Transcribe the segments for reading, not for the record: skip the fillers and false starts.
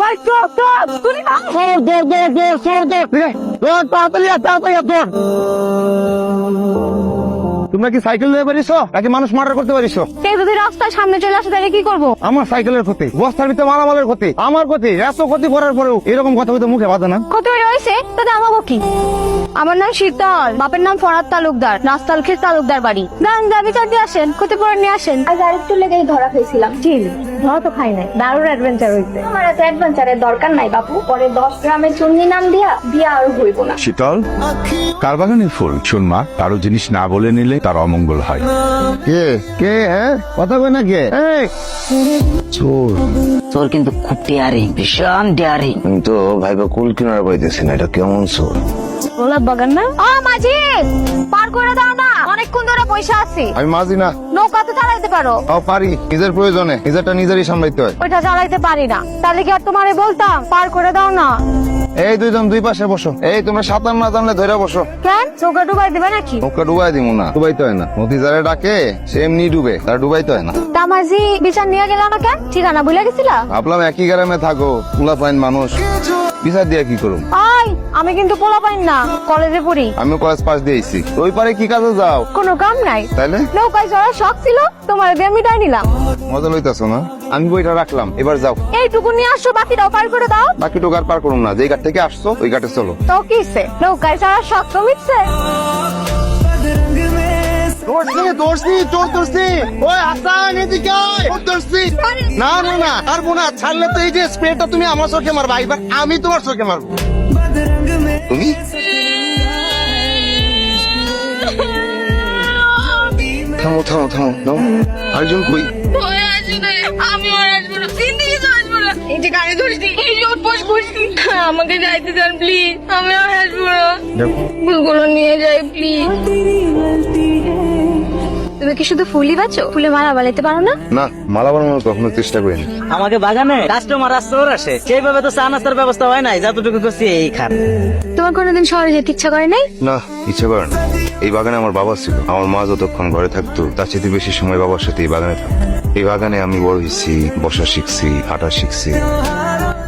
ভাই তুলি না তোমরা কি সাইকেল নিয়ে পারিছো নাকি মানুষ মার্ডার করতে পারিছো? কেউ যদি রাস্তার সামনে চলে আসে তাহলে কি করবো? আমার সাইকেলের ক্ষতি, বস্তার ভিতরে মালামালের ক্ষতি, আমার ক্ষতি, এত ক্ষতি করার পরেও এরকম কথা বলতে মুখে বাধা না। কত হয়েছে তাতে আমাবো কি? আমার নাম শীতল, বাপের নাম ফরাদ তালুকদার, নাস্তালখের তালুকদার বাড়ি। দান দাবি চার দিয়ে আসেন, ক্ষতিপূরণ নিয়ে আসেন। আজ আরেকটু লেগেই ধরা খেয়েছিলাম। চিল ধরা তো খাই নাই, দারুণ অ্যাডভেঞ্চার হইছে। আমার এত অ্যাডভেঞ্চারের দরকার নাই বাপু, পরে 10 গ্রামে চুন্নি নাম দিয়া বিয়া আর হইব না। শীতল, কার বাগানের ফুল? শোন মা, কারো জিনিস না বলে নিলে তার অমঙ্গল হয়। কে কে হ্যাঁ কথা কই না কে? চোর চোর কিন্তু খুব ডেয়ারিং, ভীষণ ডেয়ারিং। আমি তো ভাইবা কুল কিনারা পাইতেছি না, এটা কেমন চোর? গোলাপ বাগান না? ও মাঝি, পার করে দাও না, অনেকক্ষণ ধরে পয়সা আছে। আমি মাঝি না। নৌকা তো চালাইতে পারো। তাও পারি, নিজের প্রয়োজনে নিজেরটা নিজেরই সামলাইতে হয়। ওইটা চালাইতে পারি না, তাহলে কি আর তোমারে বলতাম পার করে দাও না? এই দুইজন দুই পাশে বসো। এই তোমরা সাঁতার না জানলে ধরে বসো। কেন নৌকা ডুবাই দিবে নাকি? নৌকা ডুবাই দিব না, ডুবাইতে হয় না। নদী যারা ডাকে সে এমনি ডুবে, তারা ডুবাইতে হয় না। তা মাঝি বিচার নিয়ে গেল না কেন? ঠিকানা ভুলে গেছিলা? ভাবলাম একই গ্রামে থাকো, পোলা পাইন মানুষ, বিচার দিয়ে কি করুম? আই আমি কিন্তু পোলা পাইন না, কলেজে পড়ি। আমি কলেজ পাস দিয়েছি। ওই পারে কি কাজে যাও? কোনো কাম নাই, তাইলে নৌকায় চড়ার শখ ছিল, তোমার দিয়ে মিটাই নিলাম। মজা লইতেছো না? আমি বইটা রাখলাম, এবার যাও। এইটুকু নিয়ে আসছো, বাকিটাও পার করে দাও। বাকি টোকার পার করুম না, যে ঘাট থেকে আসছো ওই ঘাটে চলো। তো কিসে নৌকায় চড়ার শখ তো মিটছে। না না না, পারবো না। ছাড়লে তো এই যে স্প্রেটা তুমি আমার চোখে মারবা, এবার আমি তোমার চোখে মারবো। তুমি থামো থামো থামো থামো। আরেকজন কই? আমাকে যাইতে দেন প্লিজ, আমি আর আসবো না। ফুলগুলো নিয়ে যাই প্লিজ। তুমি কি শুধু ফুলই বাঁচো? ফুলে মালা বানাইতে পারো না? না, মালা বানানোর কখনো চেষ্টা করিনি। আমাকে বাগানে কাস্টমার আসতে আসে, সেইভাবে তো চা নাস্তার ব্যবস্থা হয় নাই, যতটুকু করছি এই খান। তোমার কোনোদিন শহরে যেতে ইচ্ছা করে নাই? না, ইচ্ছে করে না। এই বাগানে আমার বাবা ছিল। আমার মা যতক্ষণ ঘরে থাকতো তার চেয়ে বেশি সময় বাবার সাথে এই বাগানে থাকতো। এই বাগানে আমি বড় হয়েছি, বসা শিখছি, হাঁটা শিখছি।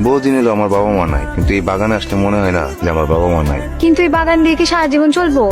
বহুদিন এলো আমার বাবা মা নাই, কিন্তু এই বাগানে আসলে মনে হয় না যে আমার বাবা মা নাই। কিন্তু এই বাগান দিয়ে কি সারা জীবন চলবো?